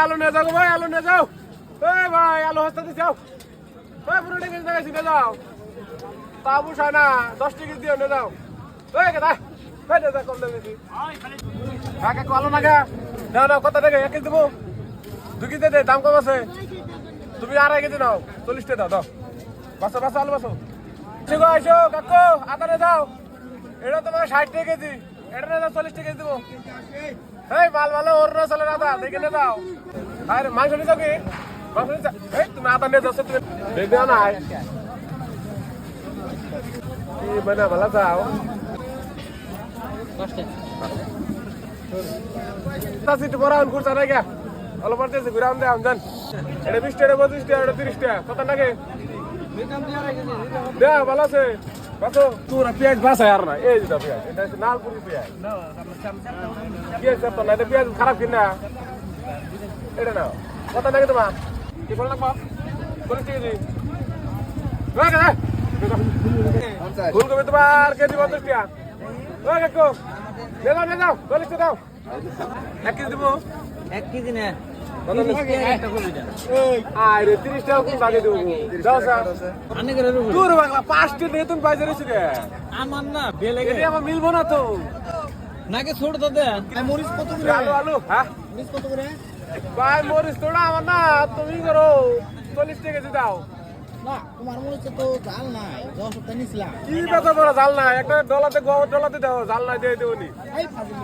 আলু নিয়ে যাও ভাই, আলু নিয়ে যাও। এই ভাই আলু হস্তা দিয়ে যাও। ভাই পুরো টিকে দেখাইছি নিয়ে যাও। তা বুঝায় না 10 টিকিট দিও নিয়ে যাও। এই কেদা ভাই নিয়ে যাও, কম দামে দিছি। হ্যাঁ কাকু আলু না গা নাও নাও, কত টাকা 1 কেজি দেবো? 2 কেজি দে, দাম কম আছে। তুমি 2.5 কেজি নাও, 40 টাকা দাও। বাসো বাসো আলু বাসো। আইসো কাকু আদা নিয়ে যাও। এটা তোমার 60 টাকা কেজি, এটা নিয়ে যাও 40 টাকা কেজি দেবো। এই মাল ভালো অরুণাচলের আদা দেখে নিয়ে যাও। আরে মাংস নিয়ে যাও কি? মাংস নিয়ে যাও। এই তুমি আদা নিয়ে যাচ্ছ, তুমি দেখবে না কি মানে ভালো যাও। সিট বড় আন খুঁজা না গা অল্প পড়তেছে ঘুরে আনতে আমজান। এটা 20 টাকা 25 টাকা এটা 30 টাকা কত টাকা দেয়া ভালো আছে। বাসো তোর পেঁয়াজ বাসা আর না এই দিদা পেঁয়াজ এটা হচ্ছে নালপুরি পেঁয়াজ পেঁয়াজ তো না, এটা পেঁয়াজ খারাপ কিনা এটা না কত টাকা তোমার কি বল লাগবা 40 টাকা দি ফুলকপি তোমার কেজি 50 টাকা। ওই কাকু নিয়ে যাও 40 টাকা দাও। 1 কেজি দেবো? 1 কেজি না আরে 30 টাকা কোন ভাগে দেবো? তোর বাংলা 5 টাকা দিয়ে তুমি বাজারে এসে আমার না বেলে গেলে আমার মিলবো না তো। নাকি ছোট তো দেন মরিচ কত করে? আলু আলু হ্যাঁ মরিচ কত করে? ভাই মরিচ তোরা আমার না, তুমি করো 40 টাকা কেজি দাও। না তোমার মরিচ তো জাল নাই, 10 টাকা নিছিলাম। কি বেচা বড় জাল নাই, একটা ডলাতে দাও, জাল নাই দিয়ে দেবনি। এই ফাজিল